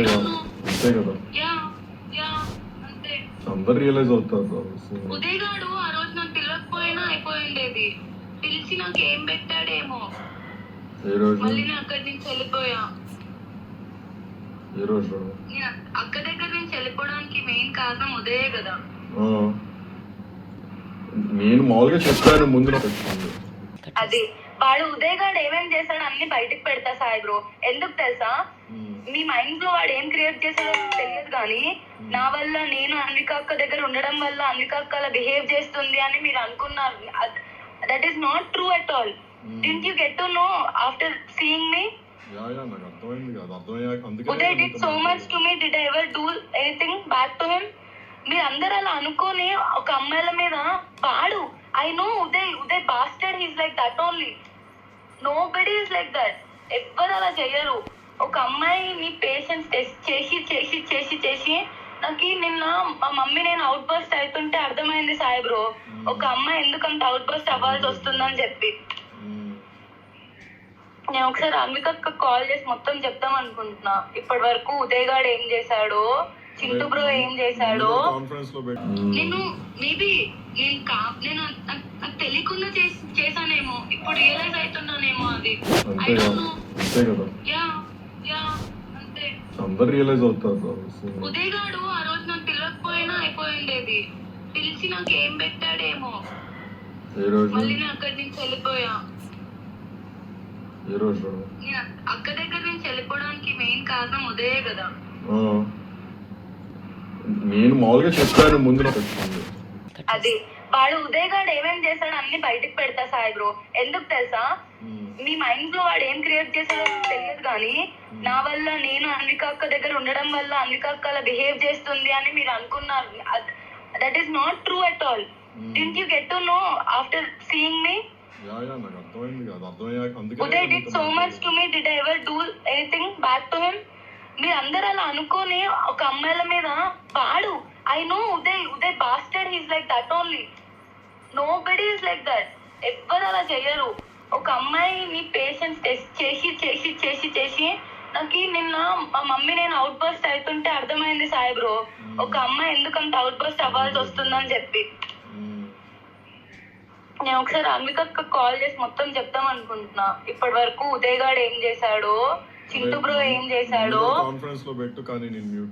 అంతే కదా, అంతే కదా, అందరు రియలైజ్ అవుతారు. ఉదయ్ గాడు ఆ రోజు నాకు పిలవకపోయినా అయిపోయిండేది. పిలిచి నాకు ఏం పెట్టాడేమో. ఏ రోజు? మళ్ళీ నేను అక్కడి నుంచి వెళ్ళిపోయా. ఏ రోజు? నేను అక్క దగ్గర నుంచి వెళ్ళిపోవడానికి మెయిన్ కారణం ఉదయే కదా. నేను మామూలుగా చెప్పాను ముందు. అది వాడు ఉదయ్ గాడు ఏమేం చేశాడు అన్ని బయటకు పెడతా సాయి బ్రో. ఎందుకు తెలుసా, మీ మైండ్ లో వాడు ఏం క్రియేట్ చేశాడో తెలియదు కానీ నా వల్ల నేను అన్విక అక్క దగ్గర ఉండడం వల్ల అన్విక అక్క అలా బిహేవ్ చేస్తుంది అని మీరు అనుకున్నారు. That is not true at all. Didn't you get to know after seeing me? నాకు అర్థమైంది కదా, అర్థమయ్యాక అందుకే Uday did so much to me. Did I ever do anything back to him? మీరు అందరు అలా అనుకోని ఒక అమ్మాయిల మీద వాడు I know Uday bastard he's like that only. Nobody is like that. ఎవ్వరు అలా చెయ్యరు. ఒక అమ్మాయిని పేషెన్స్ టెస్ట్ చేసి చేసి చేసి చేసి నాకు నిన్న మా మమ్మీ నేను అవుట్ బస్ట్ అవుతుంటే అర్థమైంది సాయి బ్రో, ఒక అమ్మాయి ఎందుకంత అవుట్ బస్ట్ అవ్వాల్సి వస్తుందని చెప్పి. నేను ఒకసారి అన్వికక్క కాల్ చేసి మొత్తం చెప్తాం అనుకుంటున్నా. ఇప్పటి వరకు ఉదయ్ గాడు ఏం చేశాడో, చింటూ బ్రో ఏం చేశాడో. నేను మేబీ నేను నాకు తెలియకుండా చేశానేమో, ఇప్పుడు రియలైజ్ అవుతున్నానేమో. అది అంతే, అందరు రియలైజ్ అవుతారు. ఉదయ్ గాడు ఆ రోజు నాకు పిలవకపోయినా అయిపోయిండేది. పిలిచి నాకు ఏం పెట్టాడేమో. మళ్ళీ నేను అక్కడి నుంచి వెళ్ళిపోయా. ఏ రోజు? నేను అక్క దగ్గర నుంచి వెళ్ళిపోవడానికి మెయిన్ కారణం ఉదయే కదా. నేను మామూలుగా చెప్పాను ముందు. అది వాడు ఉదయ్ గాడు ఏమేం చేశాడు అన్ని బయటకు పెడతా సాయి బ్రో. ఎందుకు తెలుసా, మీ మైండ్ లో వాడు ఏం క్రియేట్ చేశాడో తెలియదు కానీ నా వల్ల నేను అన్విక అక్క దగ్గర ఉండడం వల్ల అన్విక అక్క అలా బిహేవ్ చేస్తుంది అని మీరు అనుకున్నారు. That is not true at all. Didn't you get to know after seeing me? నాకు అర్థమైంది కదా, అర్థమయ్యాక అందుకే Uday did so much to me. Did I ever do anything back to him? మీరు అందరు అలా అనుకోని ఒక అమ్మాయిల మీద వాడు I know Uday bastard he's like that only. Nobody is like that. ఎవ్వరు అలా చెయ్యరు. ఒక అమ్మాయిని పేషెన్స్ టెస్ట్ చేసి చేసి చేసి చేసి నాకు నిన్న మా మమ్మీ నేను అవుట్ బస్ట్ అవుతుంటే అర్థమైంది సాయి బ్రో, ఒక అమ్మాయి ఎందుకంత అవుట్ బస్ట్ అవ్వాల్సి వస్తుందని చెప్పి. నేను ఒకసారి అన్వికక్క కాల్ చేసి మొత్తం చెప్తాం అనుకుంటున్నా. ఇప్పటి వరకు ఉదయ్ గాడు ఏం చేశాడో, చింటూ బ్రో ఏం చేశాడో. కాన్ఫరెన్స్ లో పెట్టు కానీ నేను మ్యూట్